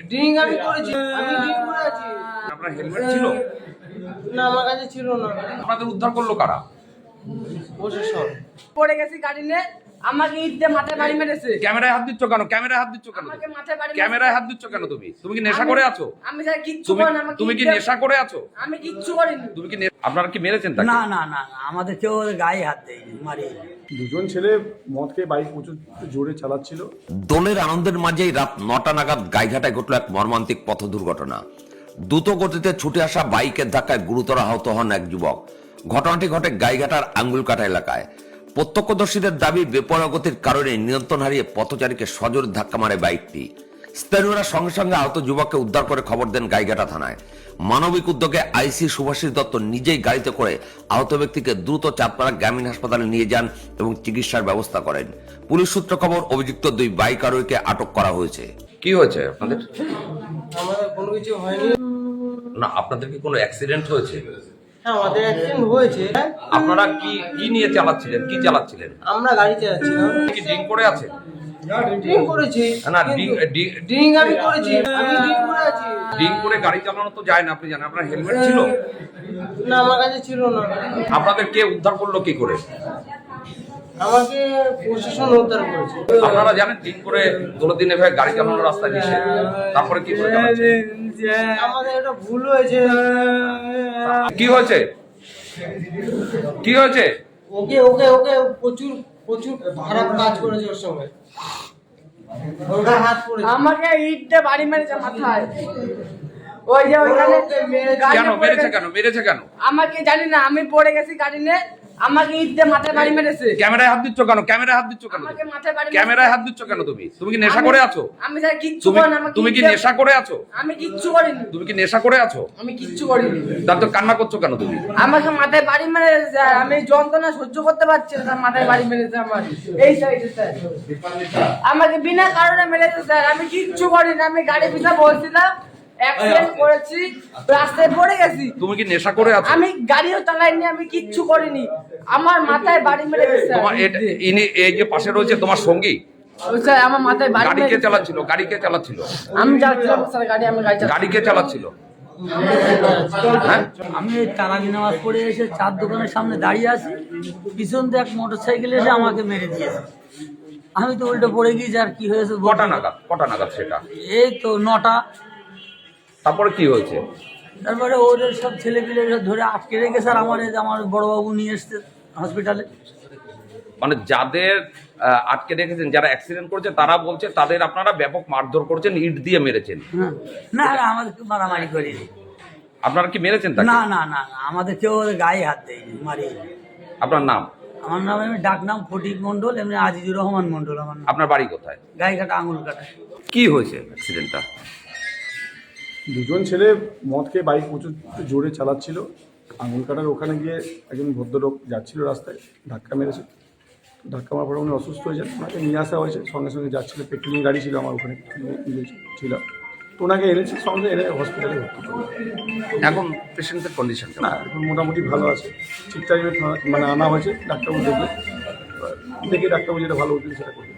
Drink আমি করেছি, আমি ড্রিঙ্ক করে আছি। আপনার হেলমেট ছিল না, আমার কাছে ছিল না। আপনাদের উদ্ধার করলো কারা? প্রশাসন। পড়ে গেছি গাড়ি নিয়ে, আমাকে ইট দিয়ে মাথায় বাড়ি মেরেছে। ক্যামেরায় হাত দিচ্ছ কেন? ক্যামেরায় হাত দিচ্ছ কেন? আমাকে মাথায় বাড়ি মেরেছে। ক্যামেরায় হাত দিচ্ছ কেন? তুমি কি নেশা করে আছো? আমি স্যার কিচ্ছু তুমি করি না, আমাকে তুমি কি ইট দিয়ে- নেশা করে আছো? আমি কিচ্ছু করিনি। তুমি কি আপনারা কি মেরেছেন তাকে? না না না না, আমাদের কেউ ওদের গায়ে হাত দেয়নি, মারিয়ে। দুজন ছেলে মদ খেয়ে বাইক প্রচুর জোরে চালাচ্ছিল। দোলের আনন্দের মাঝেই রাত 9টা নাগাদ গাইঘাটায় ঘটল এক মর্মান্তিক পথ দুর্ঘটনা। দ্রুত গতিতে ছুটে আসা বাইকের ধাক্কায় গুরুতর আহত হন এক যুবক। ঘটনাটি ঘটে গাইঘাটার আঙ্গুলকাটা এলাকায়। প্রত্যক্ষদর্শীদের দাবি, বেপরোয়া গতির কারণে নিয়ন্ত্রণ হারিয়ে পথচারীকে সজোরে ধাক্কা মারে বাইকটি। স্থানীয়রা সঙ্গে সঙ্গে আহত যুবককে উদ্ধার করে খবর দেন গাইঘাটা থানায়। মানবিক উদ্যোগে আইসি সুভাষিস দত্ত নিজেই গাড়িতে করে আহত ব্যক্তিকে দ্রুত চাঁদপাড়া গ্রামীণ হাসপাতালে নিয়ে যান এবং চিকিৎসার ব্যবস্থা করেন। পুলিশ সূত্র খবর, অভিযুক্ত দুই বাইক আরোহীকে আটক করা হয়েছে। কি হয়েছে আপনাদের? আমাদের কোনো কিছু হয়নি। না, আপনাদের কি কোনো অ্যাক্সিডেন্ট হয়েছে? হ্যাঁ, আমাদের অ্যাক্সিডেন্ট হয়েছে। আপনারা কি নিয়ে চালাচ্ছিলেন? কি চালাচ্ছিলেন? আমরা গাড়ি চালাচ্ছিলাম। কি ড্রিঙ্ক করে আছে? ড্রিঙ্ক করেছি। না, ড্রিঙ্ক আমি করেছি, আমি ড্রিঙ্ক করে আছি। ড্রিঙ্ক করে গাড়ি চালানো তো যায় না, আপনি জানেন। আপনার হেলমেট ছিল না, আমার কাছে ছিল না। আপনাদের কে উদ্ধার করলো কি করে? আমাকে প্রশাসন উদ্ধার করেছে। আপনারা জানেন ড্রিঙ্ক করে দোলের দিনে ভাই গাড়ি চালানোর রাস্তায় নিষেধ, তারপরে কি করে চালাচ্ছেন? আমাদের এটা ভুল হয়েছে। কি হয়েছে? কি হয়েছে? ওকে ওকে ওকে প্রচুর প্রচুর খারাপ কাজ করেছে ওর সঙ্গে। ওর হাত পড়েছে। আমাকে ইট দিয়ে বাড়ি মেরেছে মাথায়। ওই যে ওইখানে কেন মেরেছে? কেন মেরেছে? কেন আমাকে জানি না, আমি পড়ে গেছি গাড়ি নিয়ে, আমাকে ইট দিয়ে মাথায় বাড়ি মেরেছে। ক্যামেরায় হাত দিচ্ছ কেন? ক্যামেরায় হাত দিচ্ছ কেন? আমাকে মাথায় বাড়ি মেরেছে। ক্যামেরায় হাত দিচ্ছ কেন? তুমি কি নেশা করে আছো? আমি স্যার কিচ্ছু তুমি করি না, আমাকে তুমি ইট কি দিয়ে- নেশা করে আছো? আমি কিচ্ছু করিনি। তুমি কি নেশা করে আছো? আমি কিচ্ছু করিনি। তাহলে তো কান্না করছো কেন তুমি? আমাকে মাথায় বাড়ি মেরেছে স্যার, আমি যন্ত্রণা সহ্য করতে পারছি না স্যার, মাথায় বাড়ি মেরেছে আমার এই সাইডে স্যার। আমাকে বিনা কারণে মেরেছে স্যার, আমি কিচ্ছু করিনি। আমি গাড়ি পিছনে বসছিলাম, অ্যাক্সিডেন্ট করেছি, রাস্তায় পড়ে গেছি। তুমি কি নেশা করে আছো? আমি গাড়িও চালাইনি, আমি কিচ্ছু করিনি। আমার মাথায় বাড়ি মেরেছে স্যার। তোমার ইনি এই যে পাশে রয়েছে তোমার সঙ্গী, ওই স্যার আমার মাথায় বাড়ি গাড়ি কে মেরেছে। চালাচ্ছিল? গাড়ি কে চালাচ্ছিল? আমি চালাচ্ছিলাম স্যার গাড়ি, আমি গাড়ি চালাচ্ছিলাম। গাড়ি কে চালাচ্ছিল? হ্যাঁ, আমি এই তারাবি নামাজ পড়ে এসে চার দোকানের সামনে দাঁড়িয়ে আছি, পিছন দিয়ে এক মোটরসাইকেল এসে আমাকে মেরে দিয়েছে। আমি তো উল্টো পড়ে গিয়েছি। আর কি হয়েছে কটা নাগাদ সেটা? এই তো 9টা। তারপরে কি হয়েছে? তারপরে ওদের সব ছেলেপিলে ধরে আটকে রেখেছে। আর আমার বড়বাবু নিয়ে এসছে হসপিটালে। মানে যাদের আটকে রেখেছেন, যারা অ্যাক্সিডেন্ট করেছে, তারা বলছে তাদের আপনারা ব্যাপক মারধর করেছেন, ইট দিয়ে মেরেছেন। হ্যাঁ, না না, আমাদের কেউ মারামারি করিনি। আপনারা কি মেরেছেন তাকে? না না না না, আমাদের কেউ ওদের গায়ে হাত দেয়নি, মারিয়ে। আপনার নাম? আমার নাম, আমি ডাক নাম ফটিক মন্ডল, এমনি আজিজুর রহমান মন্ডল আমার নাম। আপনার বাড়ি কোথায়? গাইঘাটা আঙুলকাটা। কি হয়েছে অ্যাক্সিডেন্টটা? দুজন ছেলে মদ খেয়ে বাইক প্রচুর জোরে চালাচ্ছিল। আঙুলকাটার ওখানে গিয়ে একজন ভদ্রলোক যাচ্ছিল, রাস্তায় ধাক্কা মেরেছে। ধাক্কা মারার পরে উনি অসুস্থ হয়ে যান, ওনাকে নিয়ে আসা হয়েছে। সঙ্গে সঙ্গে যাচ্ছিল, পেট্রোলিং গাড়ি ছিল আমার ওখানে ছিল, তো ওনাকে এনেছে, সঙ্গে এনে হসপিটালে ভর্তি করলো। এখন পেশেন্টের কন্ডিশন না, এখন মোটামুটি ভালো আছে, ঠিক টাইমে মানে আনা হয়েছে। ডাক্তারবাবু দেখবে, দেখে ডাক্তারবাবু যেটা ভালো উঠবে সেটা করবে।